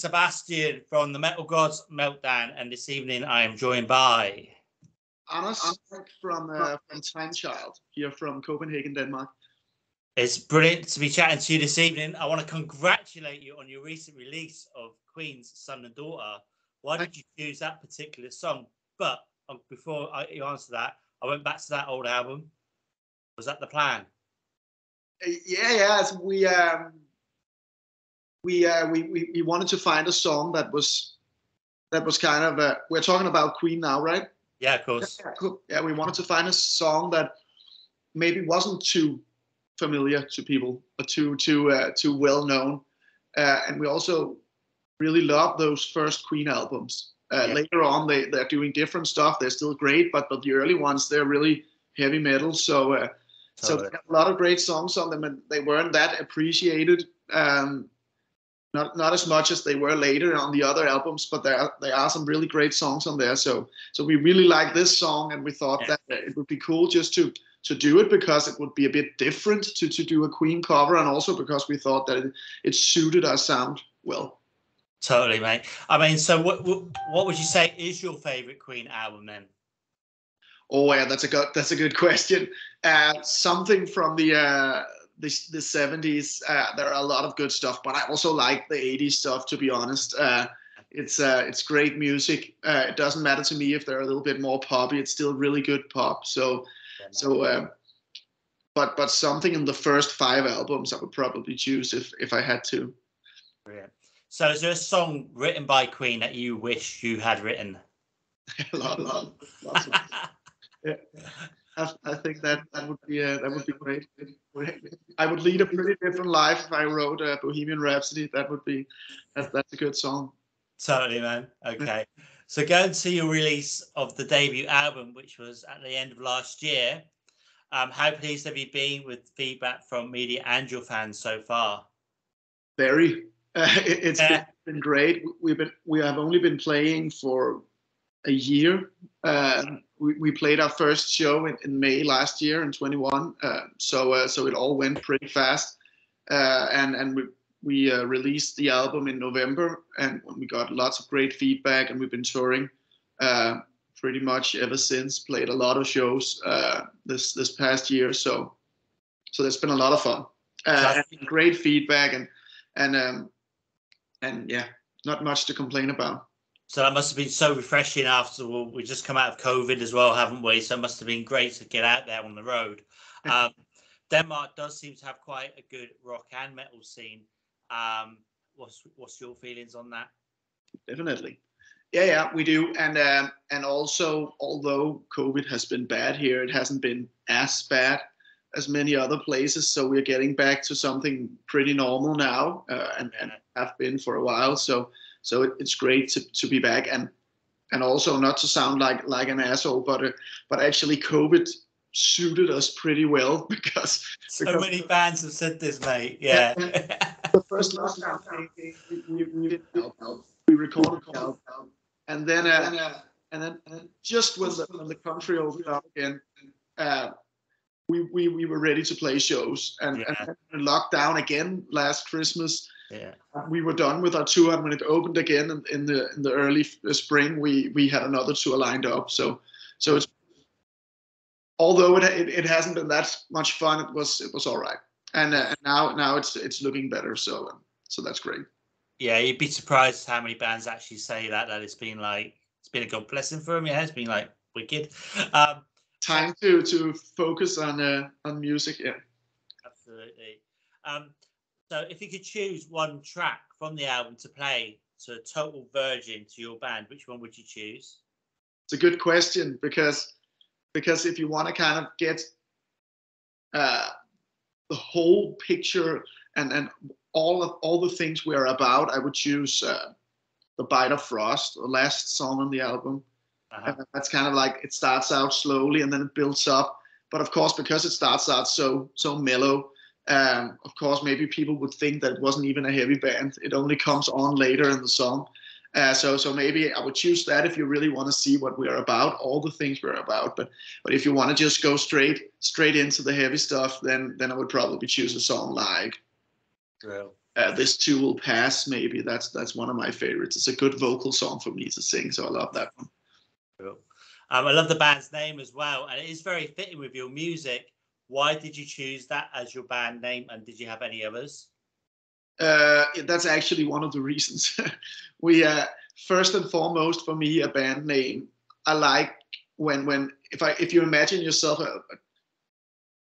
Sebastian from the Metal Gods Meltdown, and this evening I am joined by Anders from Timechild here from Copenhagen, Denmark. It's brilliant to be chatting to you this evening. I want to congratulate you on your recent release of Queen's Son and Daughter. Why did you choose that particular song? But before you answer that, I went back to that old album. Was that the plan? Yeah. We wanted to find a song that was kind of we're talking about Queen now, right? Yeah, of course. Yeah, we wanted to find a song that maybe wasn't too familiar to people or too well known, and we also really love those first Queen albums. Later on, they're doing different stuff. They're still great, but the early ones, they're really heavy metal. So so a lot of great songs on them, and they weren't that appreciated. Not as much as they were later on the other albums, but there are some really great songs on there. So we really like this song, and we thought that it would be cool just to do it, because it would be a bit different to do a Queen cover, and also because we thought that it suited our sound well. Totally, mate. I mean, so what would you say is your favorite Queen album then? Oh yeah, that's a good question. Something from the 70s. There are a lot of good stuff, but I also like the 80s stuff, to be honest. It's great music. It doesn't matter to me if they're a little bit more poppy. It's still really good pop. But something in the first 5 albums I would probably choose if I had to. Brilliant. So is there a song written by Queen that you wish you had written? Lots of yeah. I think that would be great. I would lead a pretty different life if I wrote a Bohemian Rhapsody. That's a good song. Totally, man. Okay. So going to your release of the debut album, which was at the end of last year, how pleased have you been with feedback from media and your fans so far? Very. It's been great. We have only been playing for a year. We played our first show in May last year in 21. So it all went pretty fast. And we released the album in November, and we got lots of great feedback, and we've been touring pretty much ever since. Played a lot of shows this past year. So there's been a lot of fun. And great feedback, and yeah, not much to complain about. So that must have been so refreshing after we just come out of COVID as well, haven't we? So it must have been great to get out there on the road. Denmark does seem to have quite a good rock and metal scene. What's your feelings on that? Definitely. Yeah, we do. And also, although COVID has been bad here, it hasn't been as bad as many other places. So we're getting back to something pretty normal now, and have been for a while. So it's great to be back, and also, not to sound like an asshole, but actually COVID suited us pretty well because many fans have said this, mate. Yeah. The first lockdown, we recorded the album, and then just when the country opened up again, we were ready to play shows, and locked down again last Christmas. Yeah, we were done with our tour, and when it opened again in the early spring, we had another tour lined up. So it's, although it hasn't been that much fun, it was all right, and now it's looking better. So that's great. Yeah, you'd be surprised how many bands actually say that it's been a God blessing for them. Yeah, it's been like wicked. Time to focus on music. Yeah, absolutely. So if you could choose one track from the album to play to a total virgin to your band, which one would you choose? It's a good question, because if you want to kind of get the whole picture and all the things we're about, I would choose The Bite of Frost, the last song on the album. That's kind of like, it starts out slowly and then it builds up. But of course, because it starts out so mellow, of course, maybe people would think that it wasn't even a heavy band. It only comes on later in the song. So maybe I would choose that if you really want to see what we're about, all the things we're about. But if you want to just go straight into the heavy stuff, then I would probably choose a song like This Too Will Pass, maybe. That's one of my favorites. It's a good vocal song for me to sing, so I love that one. Cool. I love the band's name as well, and it is very fitting with your music. Why did you choose that as your band name, and did you have any others? That's actually one of the reasons. We first and foremost, for me, a band name. I like when if you imagine yourself a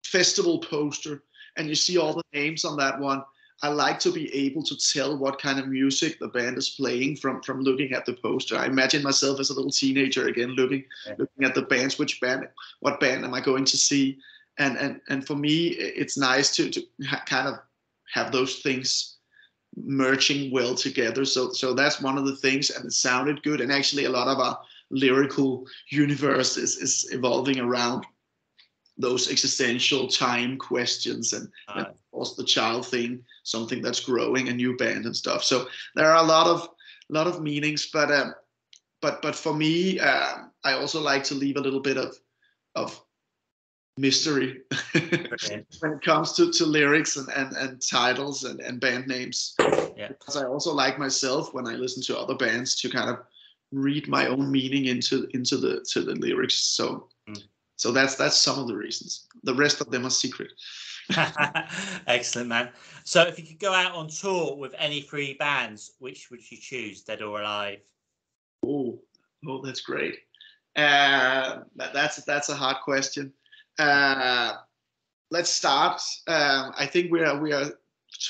festival poster and you see all the names on that one. I like to be able to tell what kind of music the band is playing from looking at the poster. I imagine myself as a little teenager again, looking at the bands. What band am I going to see? And for me, it's nice to kind of have those things merging well together. So that's one of the things, and it sounded good. And actually, a lot of our lyrical universe is evolving around those existential time questions, and of course the child thing, something that's growing, a new band and stuff. So there are a lot of meanings, but for me, I also like to leave a little bit of mystery when it comes to lyrics and titles and band names. Yeah. Because I also like myself, when I listen to other bands, to kind of read my own meaning into the lyrics. So that's some of the reasons. The rest of them are secret. Excellent, man. So if you could go out on tour with any three bands, which would you choose, dead or alive? Oh, that's great. That's a hard question. Let's start. I think we are,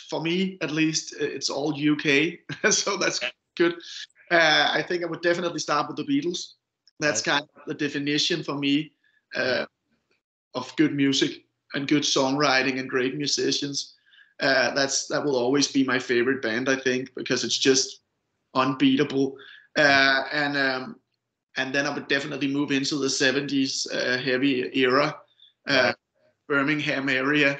for me at least, it's all UK, so that's good. I think I would definitely start with the Beatles. That's kind of the definition for me of good music and good songwriting and great musicians. That will always be my favorite band, I think, because it's just unbeatable. And then I would definitely move into the 70s heavy era, Birmingham area,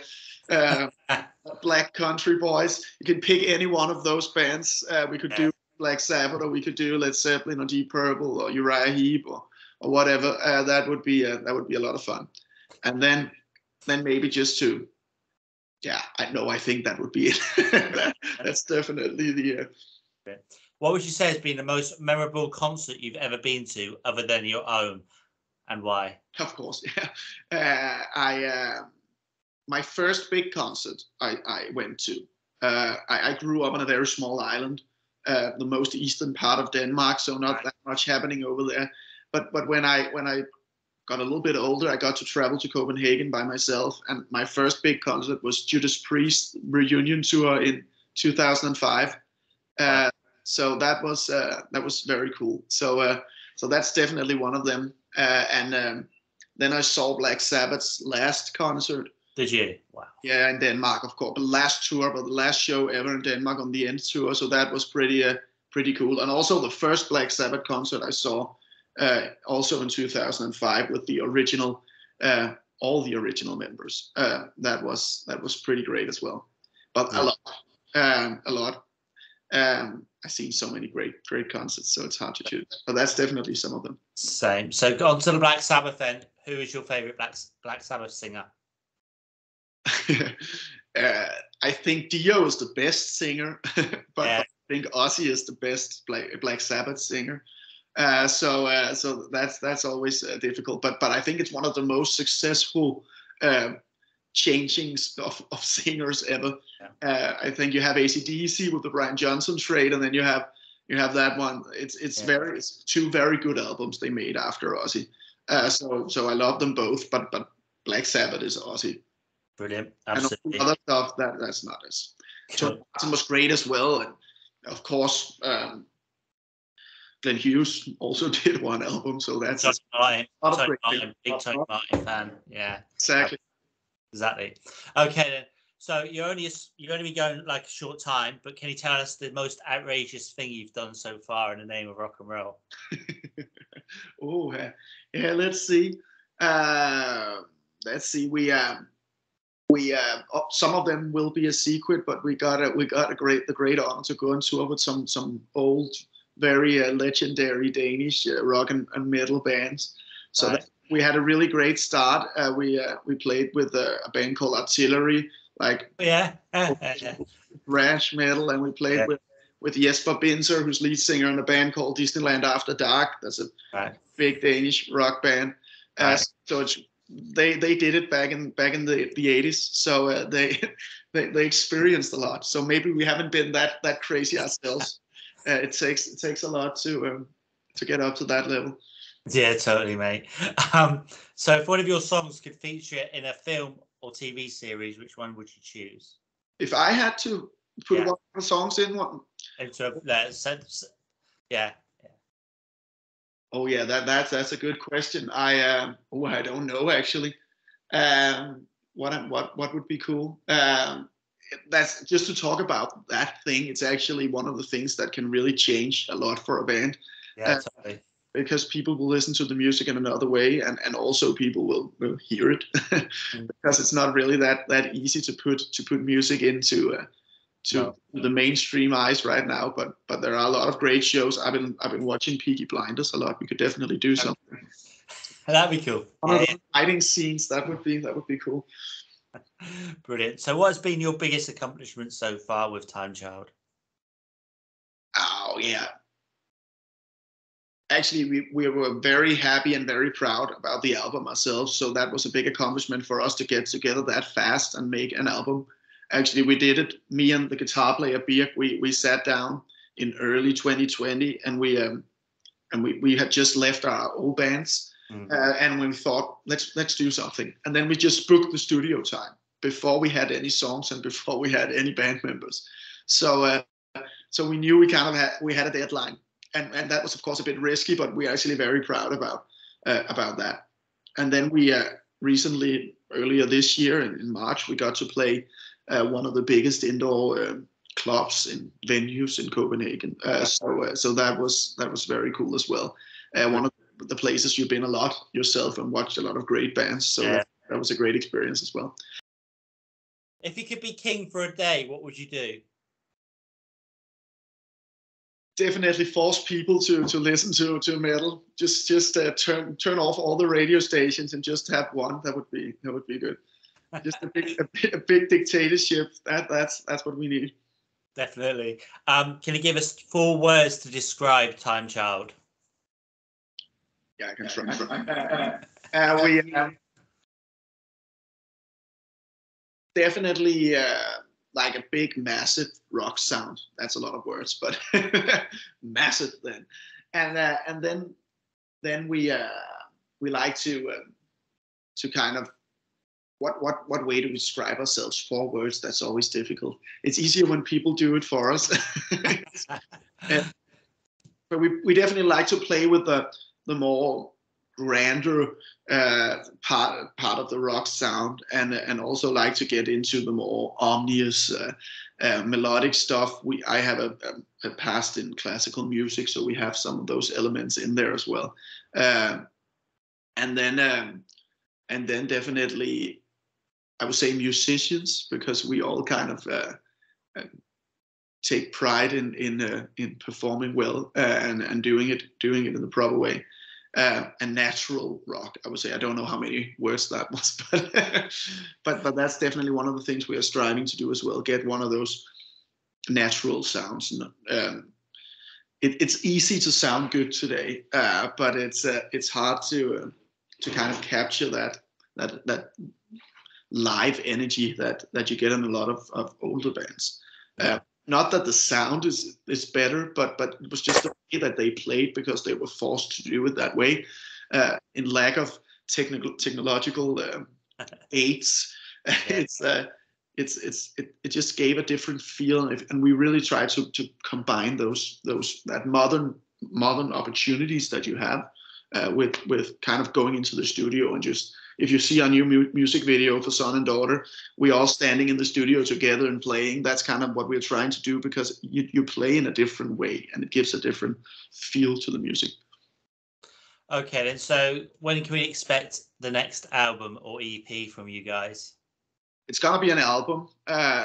Black Country Boys. You can pick any one of those bands. We could do Black Sabbath, or we could do Led Zeppelin, or Deep Purple, or Uriah Heep, or whatever. That would be a lot of fun. And then maybe just to, I think that would be it. That's definitely the. What would you say has been the most memorable concert you've ever been to, other than your own, and why? Of course, my first big concert I went to. I grew up on a very small island, the most eastern part of Denmark, so not that much happening over there. But when I got a little bit older, I got to travel to Copenhagen by myself, and my first big concert was Judas Priest reunion tour in 2005. So that was very cool. So that's definitely one of them. And then I saw Black Sabbath's last concert. Did you? Wow. Yeah, in Denmark, of course. But the last show ever in Denmark on the End tour. So that was pretty cool. And also the first Black Sabbath concert I saw, also in 2005, with the original, all the original members. That was pretty great as well. But a lot. I've seen so many great concerts, so it's hard to choose. But that's definitely some of them. Same. So on to the Black Sabbath then. Who is your favorite Black Sabbath singer? I think Dio is the best singer, but I think Ozzy is the best Black Sabbath singer. So that's always difficult. But I think it's one of the most successful changings of singers ever. I think you have AC/DC with the Brian Johnson trade, and then you have that one. It's two very good albums they made after Ozzy. So I love them both, but Black Sabbath is Ozzy. Brilliant, absolutely. And other stuff that's not as. Tony Martin was great as well, and of course Glenn Hughes also did one album, so that's Tony Martin, big Tony Martin fan. Yeah, exactly. Okay then. So you're only be going like a short time, but can you tell us the most outrageous thing you've done so far in the name of rock and roll? Let's see. We some of them will be a secret, but we got the great honor to go on tour with some old, very legendary Danish rock and metal bands. So we had a really great start. We played with a band called Artillery. thrash metal, and we played with Jesper Binzer, who's lead singer in a band called Disneyland After Dark. That's a big Danish rock band. So they did it back in the 80s. So they experienced a lot. So maybe we haven't been that crazy ourselves. It takes a lot to get up to that level. Yeah, totally, mate. So if one of your songs could feature in a film or TV series, which one would you choose? If I had to put one of the songs in one into sense, Oh yeah, that's a good question. I don't know actually. What would be cool? That's just to talk about that thing. It's actually one of the things that can really change a lot for a band. Yeah, totally. Because people will listen to the music in another way, and also people will hear it because it's not really that easy to put music into the mainstream eyes right now. But there are a lot of great shows. I've been watching Peaky Blinders a lot. We could definitely do something. That'd be cool. One of the fighting scenes that would be cool. Brilliant. So, what has been your biggest accomplishment so far with Timechild? Oh yeah. Actually, we were very happy and very proud about the album ourselves. So that was a big accomplishment for us to get together that fast and make an album. Actually, we did it. Me and the guitar player Birk, we sat down in early 2020, and we had just left our old bands, and we thought let's do something. And then we just booked the studio time before we had any songs and before we had any band members. So we knew we had a deadline. And that was, of course, a bit risky, but we're actually very proud about that. And then we recently, earlier this year in March, we got to play one of the biggest indoor clubs in venues in Copenhagen. So that was very cool as well. One of the places you've been a lot yourself and watched a lot of great bands. So that was a great experience as well. If you could be king for a day, what would you do? Definitely force people to listen to metal. Just turn off all the radio stations and just have one. That would be good. Just a big dictatorship. That's what we need. Definitely. Can you give us 4 words to describe Timechild? Yeah, I can try. We definitely. Like a big, massive rock sound. That's a lot of words, but massive then. And then we like to kind of what way to describe ourselves? 4 words. That's always difficult. It's easier when people do it for us. But we definitely like to play with the more grander part of the rock sound, and also like to get into the more ominous melodic stuff. I have a past in classical music, so we have some of those elements in there as well. And then definitely I would say musicians, because we all kind of take pride in performing well and doing it in the proper way. And natural rock, I would say. I don't know how many words that was, but that's definitely one of the things we are striving to do as well. Get one of those natural sounds. It's easy to sound good today, but it's hard to kind of capture that live energy that you get in a lot of older bands. Not that the sound is better, but it was just the way that they played, because they were forced to do it that way, in lack of technological aids. It just gave a different feel, and we really tried to combine that modern opportunities that you have with kind of going into the studio and just. If you see our new music video for Son and Daughter, we all standing in the studio together and playing. That's kind of what we're trying to do, because you play in a different way, and it gives a different feel to the music. Okay, then. So when can we expect the next album or EP from you guys? It's gonna be an album.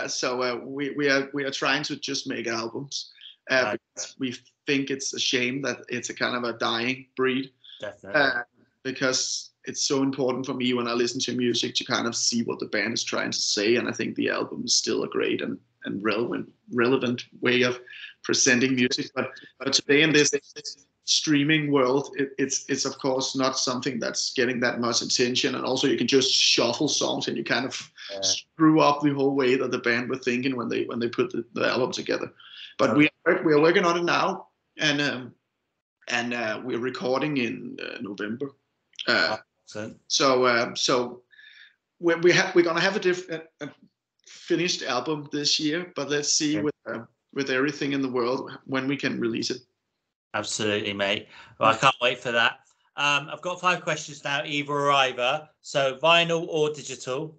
So we are trying to just make albums. Because we think it's a shame that it's a kind of a dying breed. Definitely. Because it's so important for me when I listen to music to kind of see what the band is trying to say, and I think the album is still a great and and relevant way of presenting music. But today in this streaming world, it's of course not something that's getting that much attention, and also you can just shuffle songs and you kind of screw up the whole way that the band were thinking when they put the album together. But we are working on it now, and we're recording in November. So we're gonna have a finished album this year, but let's see with everything in the world when we can release it. Absolutely, mate. Well, I can't wait for that. I've got 5 questions now, either or either. So vinyl or digital?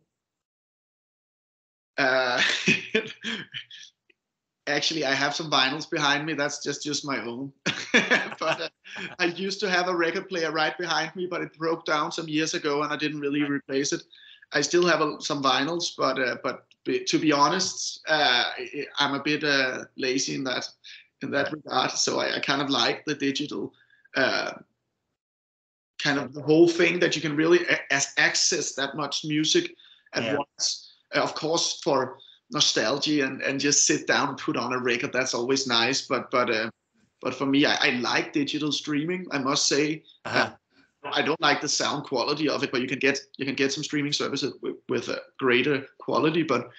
Actually, I have some vinyls behind me. That's just my own. But I used to have a record player right behind me, but it broke down some years ago, and I didn't really replace it. I still have some vinyls, but to be honest, I'm a bit lazy in that regard. So I kind of like the digital, kind of the whole thing that you can really access that much music at once. Of course, for nostalgia and just sit down and put on a record, that's always nice. But for me, I like digital streaming, I must say. I don't like the sound quality of it, but you can get some streaming services with a greater quality. But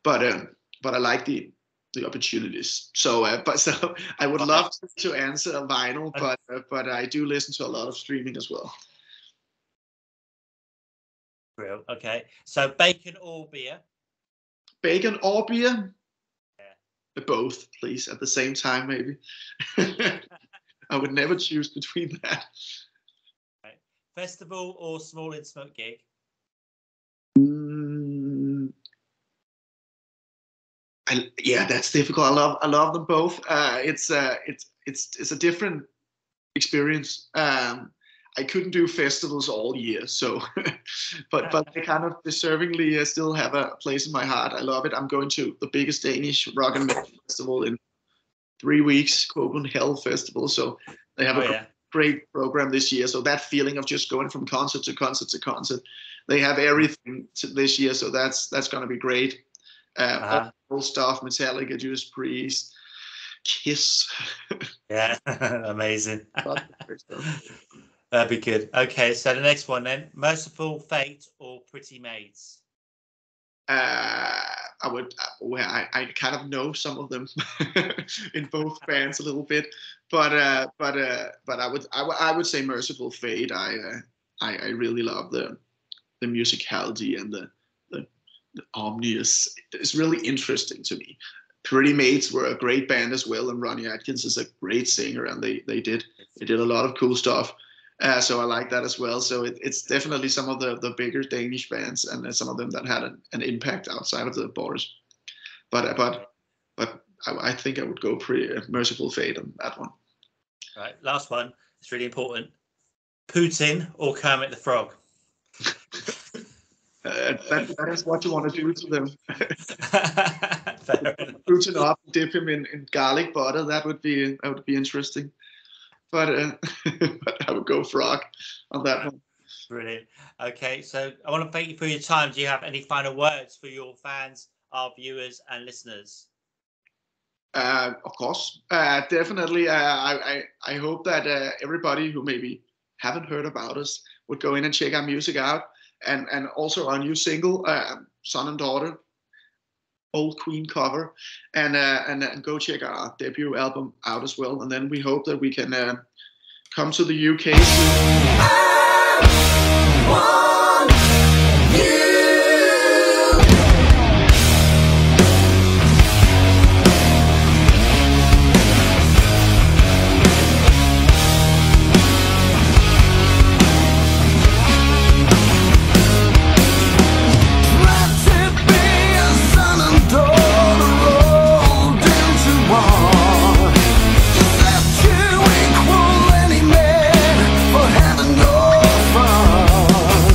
I like the opportunities. So I would love to answer vinyl, but I do listen to a lot of streaming as well. Real. Okay. So bacon or beer? Bacon or beer? Yeah. Both, please, at the same time, maybe. I would never choose between that. Right. Festival or small intimate gig? Yeah, that's difficult. I love them both. It's a different experience. I couldn't do festivals all year, so but they kind of deservingly still have a place in my heart. I love it. I'm going to the biggest Danish rock and metal festival in 3 weeks, Copenhagen Festival. So they have a great program this year. So that feeling of just going from concert to concert to concert, they have everything this year. So that's going to be great. All stuff, Metallica, Judas Priest, Kiss. Yeah, amazing. That'd be good. Okay, so the next one then, Merciful Fate or Pretty Maids? I kind of know some of them in both bands a little bit, but I would say Merciful Fate. I really love the musicality and the omnious. It's really interesting to me. Pretty Maids were a great band as well, and Ronnie Atkins is a great singer, and they did a lot of cool stuff. So I like that as well. So it's definitely some of the bigger Danish bands, and some of them that had an impact outside of the borders. But I think I would go pretty Merciful Fate on that one. Right, last one. It's really important. Putin or Kermit the Frog? That is what you want to do to them. Putin up, dip him in garlic butter. That would be interesting. But I would go frog on that one. Brilliant. Okay, so I want to thank you for your time. Do you have any final words for your fans, our viewers, and listeners? Of course, definitely. I hope that everybody who maybe haven't heard about us would go in and check our music out, and also our new single, Son and Daughter, old Queen cover, and go check our debut album out as well. And then we hope that we can come to the UK soon. For having no fun.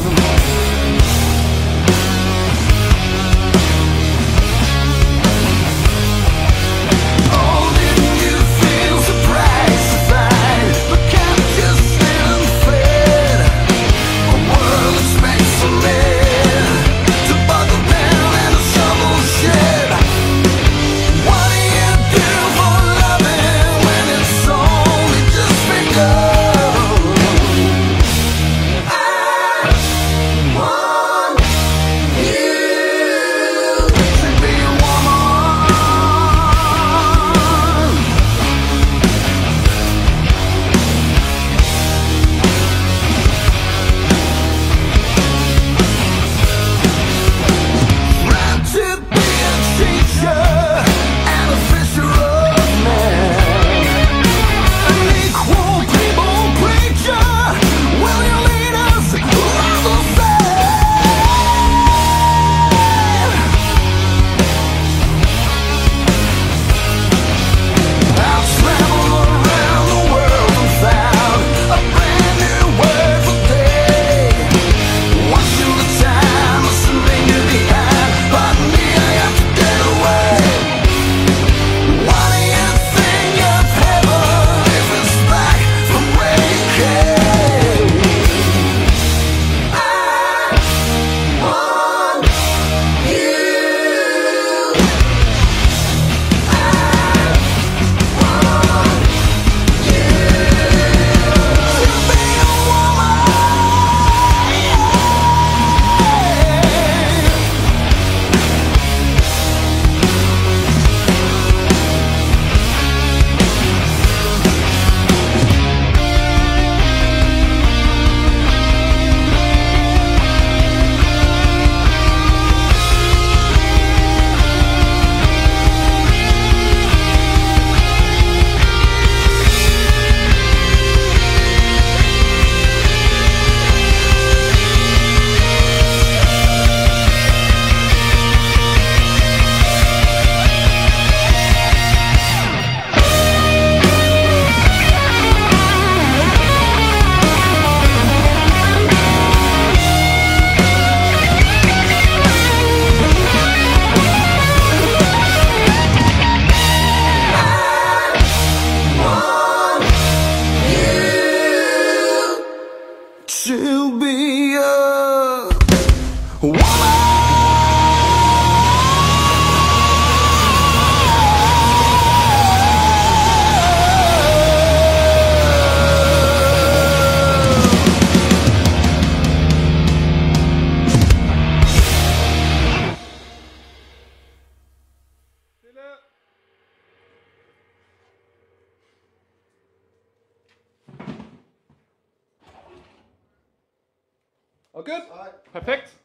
to be a woman. Og good? Perfekt.